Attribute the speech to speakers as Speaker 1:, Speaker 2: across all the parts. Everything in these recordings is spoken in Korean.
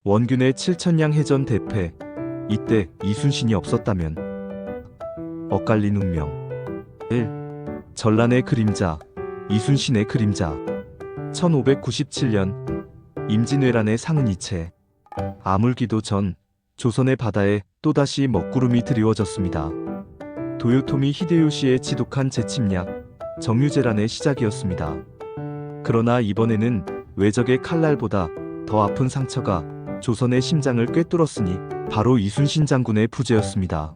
Speaker 1: 원균의 칠천량 해전 대패. 이때 이순신이 없었다면. 엇갈린 운명. 1. 전란의 그림자, 이순신의 그림자. 1597년 임진왜란의 상은이체. 아물기도 전 조선의 바다에 또다시 먹구름이 드리워졌습니다. 도요토미 히데요시의 지독한 재침략, 정유재란의 시작이었습니다. 그러나 이번에는 외적의 칼날보다 더 아픈 상처가 조선의 심장을 꿰뚫었으니 바로 이순신 장군의 부재였습니다.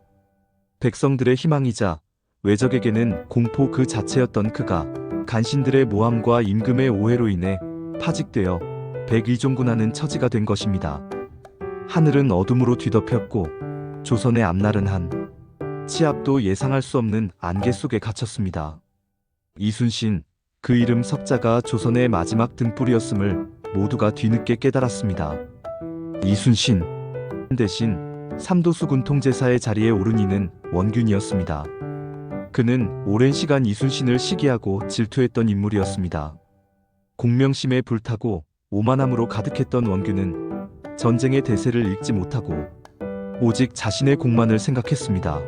Speaker 1: 백성들의 희망이자 외적에게는 공포 그 자체였던 그가 간신들의 모함과 임금의 오해로 인해 파직되어 백의종군하는 처지가 된 것입니다. 하늘은 어둠으로 뒤덮였고 조선의 앞날은 한 치 앞도 예상할 수 없는 안개 속에 갇혔습니다. 이순신, 그 이름 석자가 조선의 마지막 등불이었음을 모두가 뒤늦게 깨달았습니다. 이순신 대신 삼도수군 통제사의 자리에 오른 이는 원균이었습니다. 그는 오랜 시간 이순신을 시기하고 질투했던 인물이었습니다. 공명심에 불타고 오만함으로 가득했던 원균은 전쟁의 대세를 읽지 못하고 오직 자신의 공만을 생각했습니다.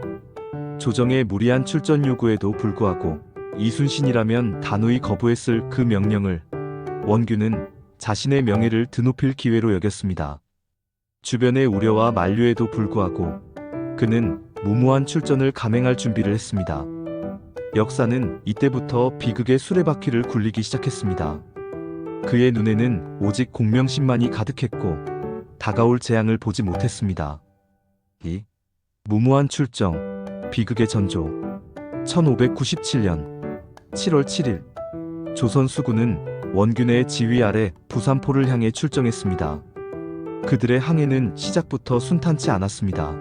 Speaker 1: 조정의 무리한 출전 요구에도 불구하고 이순신이라면 단호히 거부했을 그 명령을 원균은 자신의 명예를 드높일 기회로 여겼습니다. 주변의 우려와 만류에도 불구하고 그는 무모한 출전을 감행할 준비를 했습니다. 역사는 이때부터 비극의 수레바퀴를 굴리기 시작했습니다. 그의 눈에는 오직 공명심만이 가득했고 다가올 재앙을 보지 못했습니다. 이 무모한 출정, 비극의 전조. 1597년 7월 7일 조선 수군은 원균의 지휘 아래 부산포를 향해 출정했습니다. 그들의 항해는 시작부터 순탄치 않았습니다.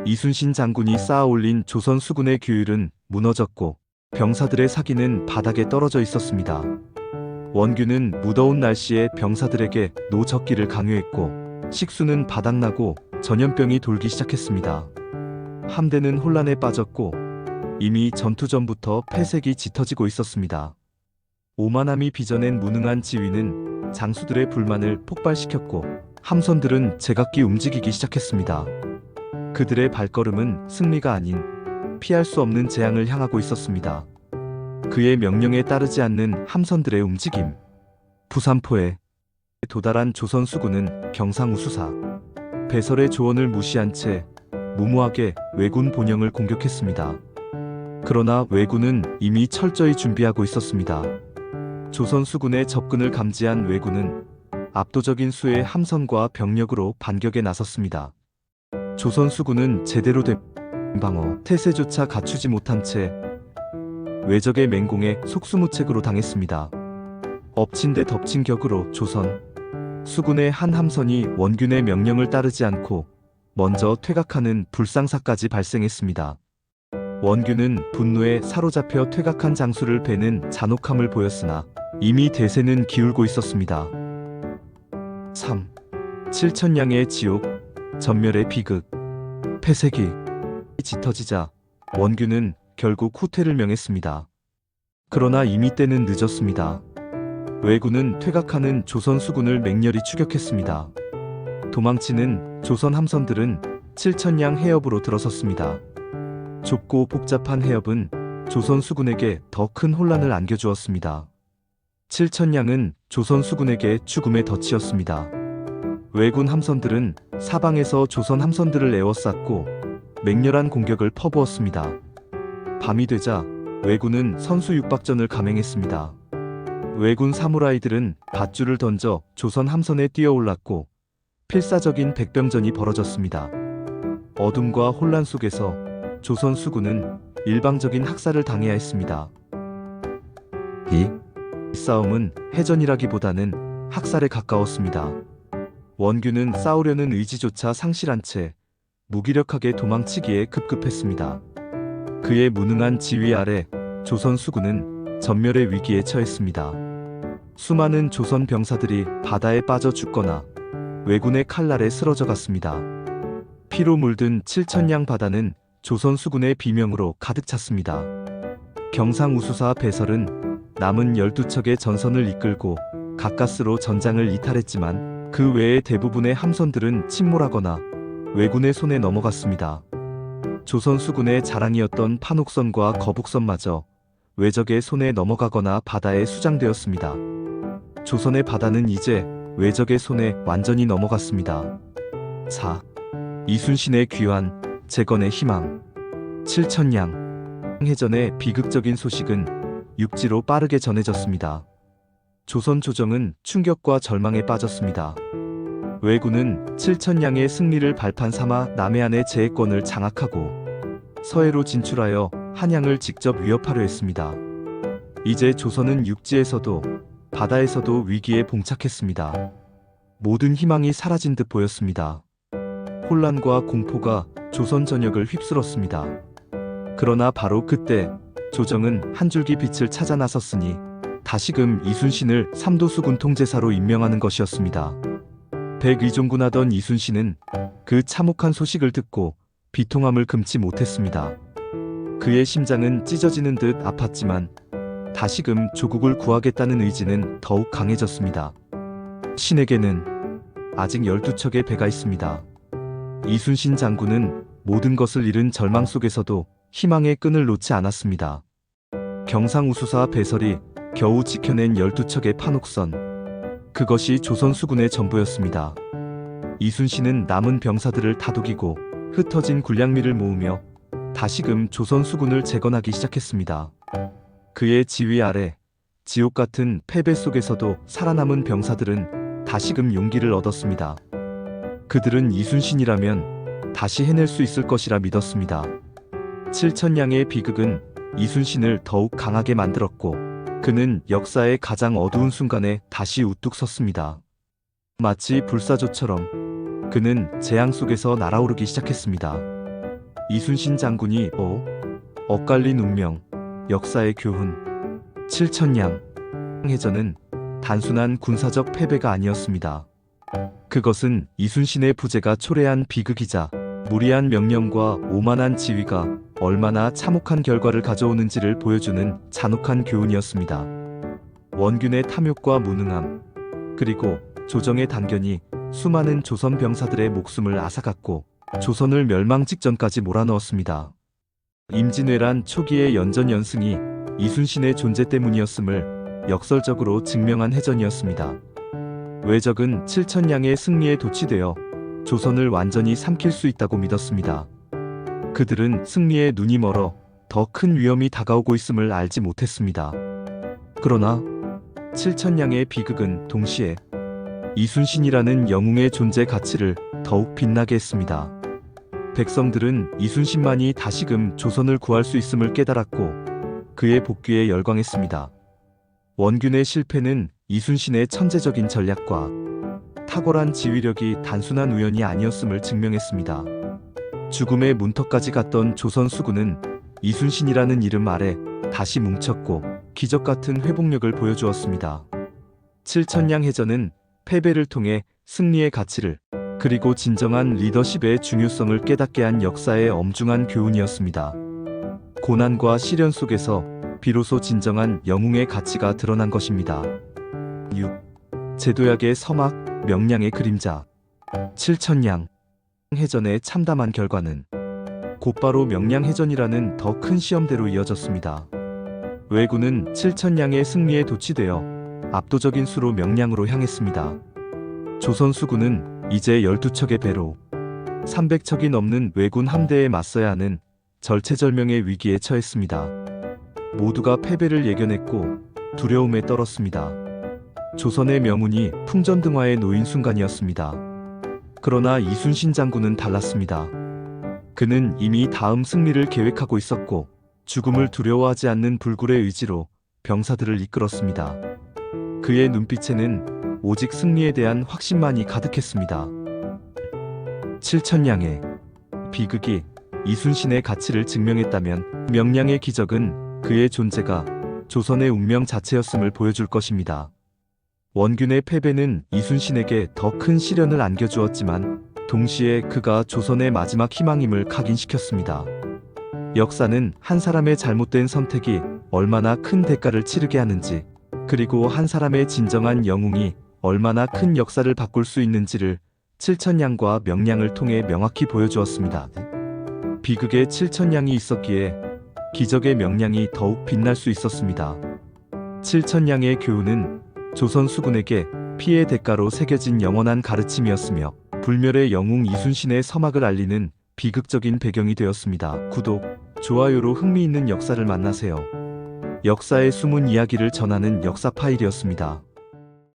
Speaker 1: 이순신 장군이 쌓아올린 조선 수군의 규율은 무너졌고 병사들의 사기는 바닥에 떨어져 있었습니다. 원균은 무더운 날씨에 병사들에게 노젓기를 강요했고 식수는 바닥나고 전염병이 돌기 시작했습니다. 함대는 혼란에 빠졌고 이미 전투 전부터 폐색이 짙어지고 있었습니다. 오만함이 빚어낸 무능한 지휘는 장수들의 불만을 폭발시켰고 함선들은 제각기 움직이기 시작했습니다. 그들의 발걸음은 승리가 아닌 피할 수 없는 재앙을 향하고 있었습니다. 그의 명령에 따르지 않는 함선들의 움직임. 부산포에 도달한 조선 수군은 경상우수사 배설의 조언을 무시한 채 무모하게 왜군 본영을 공격했습니다. 그러나 왜군은 이미 철저히 준비하고 있었습니다. 조선 수군의 접근을 감지한 왜군은 압도적인 수의 함선과 병력으로 반격에 나섰습니다. 조선 수군은 제대로 된 방어 태세조차 갖추지 못한 채 외적의 맹공에 속수무책으로 당했습니다. 엎친 데 덮친 격으로 조선 수군의 한 함선이 원균의 명령을 따르지 않고 먼저 퇴각하는 불상사까지 발생했습니다. 원균은 분노에 사로잡혀 퇴각한 장수를 베는 잔혹함을 보였으나 이미 대세는 기울고 있었습니다. 3. 칠천량의 지옥, 전멸의 비극. 폐색이 짙어지자 원균은 결국 후퇴를 명했습니다. 그러나 이미 때는 늦었습니다. 왜군은 퇴각하는 조선 수군을 맹렬히 추격했습니다. 도망치는 조선 함선들은 칠천량 해협으로 들어섰습니다. 좁고 복잡한 해협은 조선 수군에게 더 큰 혼란을 안겨주었습니다. 칠천량은 조선 수군에게 죽음의 덫이었습니다. 왜군 함선들은 사방에서 조선 함선들을 에워쌌고 맹렬한 공격을 퍼부었습니다. 밤이 되자 왜군은 선수 육박전을 감행했습니다. 왜군 사무라이들은 밧줄을 던져 조선 함선에 뛰어올랐고 필사적인 백병전이 벌어졌습니다. 어둠과 혼란 속에서 조선 수군은 일방적인 학살을 당해야 했습니다. 이 싸움은 해전이라기보다는 학살에 가까웠습니다. 원균은 싸우려는 의지조차 상실한 채 무기력하게 도망치기에 급급했습니다. 그의 무능한 지휘 아래 조선 수군은 전멸의 위기에 처했습니다. 수많은 조선 병사들이 바다에 빠져 죽거나 왜군의 칼날에 쓰러져 갔습니다. 피로 물든 칠천량 바다는 조선 수군의 비명으로 가득 찼습니다. 경상우수사 배설은 남은 12척의 전선을 이끌고 가까스로 전장을 이탈했지만 그 외의 대부분의 함선들은 침몰하거나 왜군의 손에 넘어갔습니다. 조선 수군의 자랑이었던 판옥선과 거북선마저 외적의 손에 넘어가거나 바다에 수장되었습니다. 조선의 바다는 이제 외적의 손에 완전히 넘어갔습니다. 4. 이순신의 귀환, 재건의 희망. 칠천량 해전의 비극적인 소식은 육지로 빠르게 전해졌습니다. 조선 조정은 충격과 절망에 빠졌습니다. 왜군은 칠천량의 승리를 발판 삼아 남해안의 제해권을 장악하고 서해로 진출하여 한양을 직접 위협하려 했습니다. 이제 조선은 육지에서도 바다에서도 위기에 봉착했습니다. 모든 희망이 사라진 듯 보였습니다. 혼란과 공포가 조선 전역을 휩쓸었습니다. 그러나 바로 그때 조정은 한 줄기 빛을 찾아 나섰으니 다시금 이순신을 삼도수군 통제사로 임명하는 것이었습니다. 백의종군하던 이순신은 그 참혹한 소식을 듣고 비통함을 금치 못했습니다. 그의 심장은 찢어지는 듯 아팠지만 다시금 조국을 구하겠다는 의지는 더욱 강해졌습니다. 신에게는 아직 12척의 배가 있습니다. 이순신 장군은 모든 것을 잃은 절망 속에서도 희망의 끈을 놓지 않았습니다. 경상우수사 배설이 겨우 지켜낸 12척의 판옥선. 그것이 조선 수군의 전부였습니다. 이순신은 남은 병사들을 다독이고 흩어진 군량미를 모으며 다시금 조선 수군을 재건하기 시작했습니다. 그의 지휘 아래 지옥 같은 패배 속에서도 살아남은 병사들은 다시금 용기를 얻었습니다. 그들은 이순신이라면 다시 해낼 수 있을 것이라 믿었습니다. 칠천량의 비극은 이순신을 더욱 강하게 만들었고 그는 역사의 가장 어두운 순간에 다시 우뚝 섰습니다. 마치 불사조처럼 그는 재앙 속에서 날아오르기 시작했습니다. 이순신 장군이 엇갈린 운명, 역사의 교훈. 칠천량 해전은 단순한 군사적 패배가 아니었습니다. 그것은 이순신의 부재가 초래한 비극이자 무리한 명령과 오만한 지휘가 얼마나 참혹한 결과를 가져오는지를 보여주는 잔혹한 교훈이었습니다. 원균의 탐욕과 무능함, 그리고 조정의 단견이 수많은 조선 병사들의 목숨을 앗아갔고 조선을 멸망 직전까지 몰아넣었습니다. 임진왜란 초기의 연전연승이 이순신의 존재 때문이었음을 역설적으로 증명한 해전이었습니다. 왜적은 칠천량의 승리에 도취되어 조선을 완전히 삼킬 수 있다고 믿었습니다. 그들은 승리에 눈이 멀어 더 큰 위험이 다가오고 있음을 알지 못했습니다. 그러나 칠천량의 비극은 동시에 이순신이라는 영웅의 존재 가치를 더욱 빛나게 했습니다. 백성들은 이순신만이 다시금 조선을 구할 수 있음을 깨달았고 그의 복귀에 열광했습니다. 원균의 실패는 이순신의 천재적인 전략과 탁월한 지휘력이 단순한 우연이 아니었음을 증명했습니다. 죽음의 문턱까지 갔던 조선 수군은 이순신이라는 이름 아래 다시 뭉쳤고 기적 같은 회복력을 보여주었습니다. 칠천량 해전은 패배를 통해 승리의 가치를 그리고 진정한 리더십의 중요성을 깨닫게 한 역사의 엄중한 교훈이었습니다. 고난과 시련 속에서 비로소 진정한 영웅의 가치가 드러난 것입니다. 6. 제도약의 서막, 명량의 그림자. 칠천량 해전의 참담한 결과는 곧바로 명량해전이라는 더 큰 시험대로 이어졌습니다. 왜군은 칠천량의 승리에 도취되어 압도적인 수로 명량으로 향했습니다. 조선 수군은 이제 12척의 배로 300척이 넘는 왜군 함대에 맞서야 하는 절체절명의 위기에 처했습니다. 모두가 패배를 예견했고 두려움에 떨었습니다. 조선의 명운이 풍전등화에 놓인 순간이었습니다. 그러나 이순신 장군은 달랐습니다. 그는 이미 다음 승리를 계획하고 있었고 죽음을 두려워하지 않는 불굴의 의지로 병사들을 이끌었습니다. 그의 눈빛에는 오직 승리에 대한 확신만이 가득했습니다. 칠천량의 비극이 이순신의 가치를 증명했다면 명량의 기적은 그의 존재가 조선의 운명 자체였음을 보여줄 것입니다. 원균의 패배는 이순신에게 더 큰 시련을 안겨주었지만 동시에 그가 조선의 마지막 희망임을 각인시켰습니다. 역사는 한 사람의 잘못된 선택이 얼마나 큰 대가를 치르게 하는지, 그리고 한 사람의 진정한 영웅이 얼마나 큰 역사를 바꿀 수 있는지를 칠천냥과 명량을 통해 명확히 보여주었습니다. 비극에 칠천냥이 있었기에 기적의 명량이 더욱 빛날 수 있었습니다. 칠천냥의 교훈은 조선 수군에게 피해 대가로 새겨진 영원한 가르침이었으며 불멸의 영웅 이순신의 서막을 알리는 비극적인 배경이 되었습니다. 구독, 좋아요로 흥미있는 역사를 만나세요. 역사의 숨은 이야기를 전하는 역사 파일이었습니다.